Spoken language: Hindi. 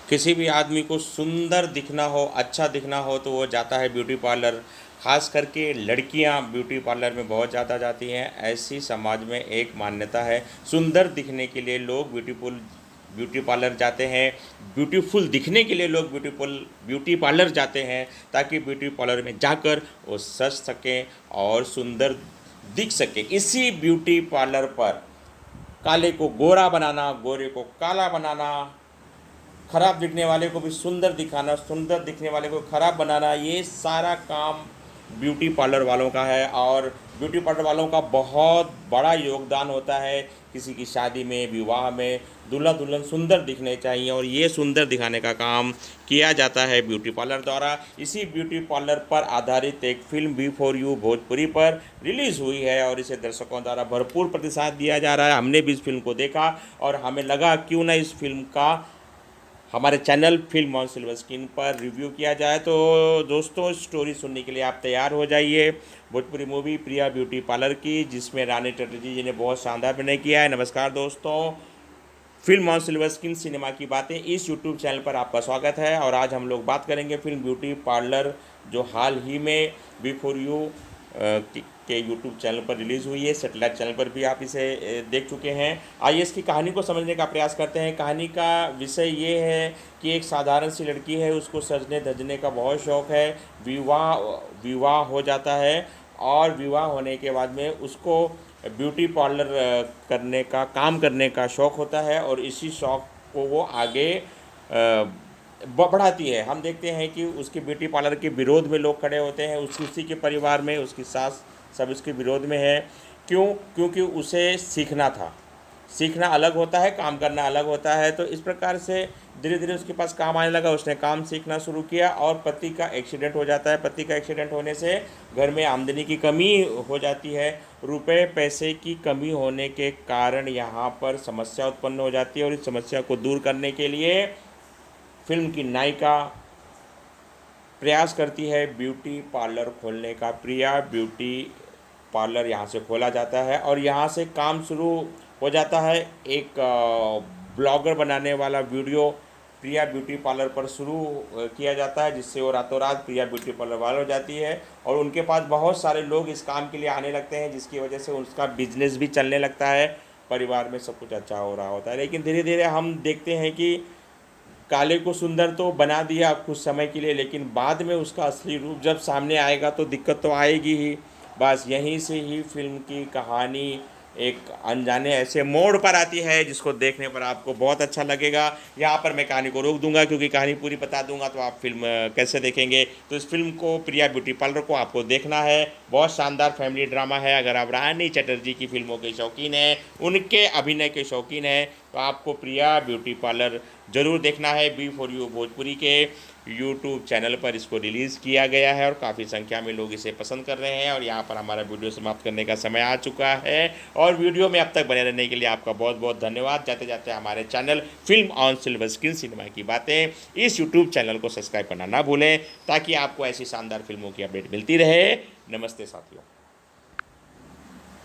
किसी भी आदमी को सुंदर दिखना हो, अच्छा दिखना हो तो वो जाता है ब्यूटी पार्लर। ख़ास करके लड़कियां ब्यूटी पार्लर में बहुत ज़्यादा जाती हैं। ऐसी समाज में एक मान्यता है, सुंदर दिखने के लिए लोग ब्यूटी पार्लर जाते हैं। ब्यूटीफुल दिखने के लिए लोग ब्यूटी पार्लर जाते हैं, ताकि ब्यूटी पार्लर में जाकर वो सज सकें और सुंदर दिख सके। इसी ब्यूटी पार्लर पर काले को गोरा बनाना, गोरे को काला बनाना, खराब दिखने वाले को भी सुंदर दिखाना, सुंदर दिखने वाले को खराब बनाना, ये सारा काम ब्यूटी पार्लर वालों का है। और ब्यूटी पार्लर वालों का बहुत बड़ा योगदान होता है। किसी की शादी में, विवाह में दूल्हा दुल्हन सुंदर दिखने चाहिए, और ये सुंदर दिखाने का काम किया जाता है ब्यूटी पार्लर द्वारा। इसी ब्यूटी पार्लर पर आधारित एक film B for you Bhojpuri पर रिलीज़ हुई है, और इसे दर्शकों द्वारा भरपूर प्रतिसाद दिया जा रहा है। हमने भी इस फिल्म को देखा और हमें लगा क्यों ना इस फिल्म का हमारे channel film on silver screen पर रिव्यू किया जाए। तो दोस्तों, स्टोरी सुनने के लिए आप तैयार हो जाइए। भोजपुरी मूवी प्रिया ब्यूटी पार्लर की, जिसमें रानी चटर्जी जी ने बहुत शानदार अभिनय किया है। नमस्कार दोस्तों, film on silver screen cinema की बातें इस यूट्यूब चैनल पर आपका स्वागत है। और आज हम लोग बात करेंगे फिल्म ब्यूटी पार्लर, जो हाल ही में बिफोर यू के यूट्यूब चैनल पर रिलीज़ हुई है। सेटेलाइट चैनल पर भी आप इसे देख चुके हैं। आइए इसकी कहानी को समझने का प्रयास करते हैं। कहानी का विषय ये है कि एक साधारण सी लड़की है, उसको सजने धजने का बहुत शौक़ है। विवाह विवाह हो जाता है, और विवाह होने के बाद में उसको ब्यूटी पार्लर काम करने का शौक़ होता है, और इसी शौक़ को वो आगे बढ़ाती है। हम देखते हैं कि उसके ब्यूटी पार्लर के विरोध में लोग खड़े होते हैं। उसी के परिवार में उसकी सास सब इसके विरोध में है। क्यों? क्योंकि उसे सीखना था। सीखना अलग होता है, काम करना अलग होता है। तो इस प्रकार से धीरे धीरे उसके पास काम आने लगा, उसने काम सीखना शुरू किया, और पति का एक्सीडेंट हो जाता है। पति का एक्सीडेंट होने से घर में आमदनी की कमी हो जाती है। रुपए पैसे की कमी होने के कारण यहाँ पर समस्या उत्पन्न हो जाती है, और इस समस्या को दूर करने के लिए फिल्म की नायिका प्रयास करती है ब्यूटी पार्लर खोलने का। प्रिया ब्यूटी पार्लर यहाँ से खोला जाता है, और यहाँ से काम शुरू हो जाता है। एक ब्लॉगर बनाने वाला वीडियो प्रिया ब्यूटी पार्लर पर शुरू किया जाता है, जिससे वो रातों रात प्रिया ब्यूटी पार्लर वाला हो जाती है, और उनके पास बहुत सारे लोग इस काम के लिए आने लगते हैं, जिसकी वजह से उसका बिजनेस भी चलने लगता है। परिवार में सब कुछ अच्छा हो रहा होता है। लेकिन धीरे धीरे हम देखते हैं कि काले को सुंदर तो बना दिया कुछ समय के लिए, लेकिन बाद में उसका असली रूप जब सामने आएगा तो दिक्कत तो आएगी ही। बस यहीं से ही फिल्म की कहानी एक अनजाने ऐसे मोड़ पर आती है, जिसको देखने पर आपको बहुत अच्छा लगेगा। यहाँ पर मैं कहानी को रोक दूंगा, क्योंकि कहानी पूरी बता दूंगा तो आप फिल्म कैसे देखेंगे। तो इस फिल्म को, प्रिया ब्यूटी पार्लर को, आपको देखना है। बहुत शानदार फैमिली ड्रामा है। अगर आप रानी चटर्जी की फिल्मों के शौकीन हैं, उनके अभिनय के शौकीन हैं, तो आपको प्रिया ब्यूटी पार्लर ज़रूर देखना है। बी फॉर यू भोजपुरी के यूट्यूब चैनल पर इसको रिलीज़ किया गया है, और काफ़ी संख्या में लोग इसे पसंद कर रहे हैं। और यहाँ पर हमारा वीडियो समाप्त करने का समय आ चुका है, और वीडियो में अब तक बने रहने के लिए आपका बहुत बहुत धन्यवाद। जाते जाते हमारे channel film on silver screen cinema की बातें इस यूट्यूब चैनल को सब्सक्राइब करना ना भूलें, ताकि आपको ऐसी शानदार फिल्मों की अपडेट मिलती रहे। नमस्ते साथियों।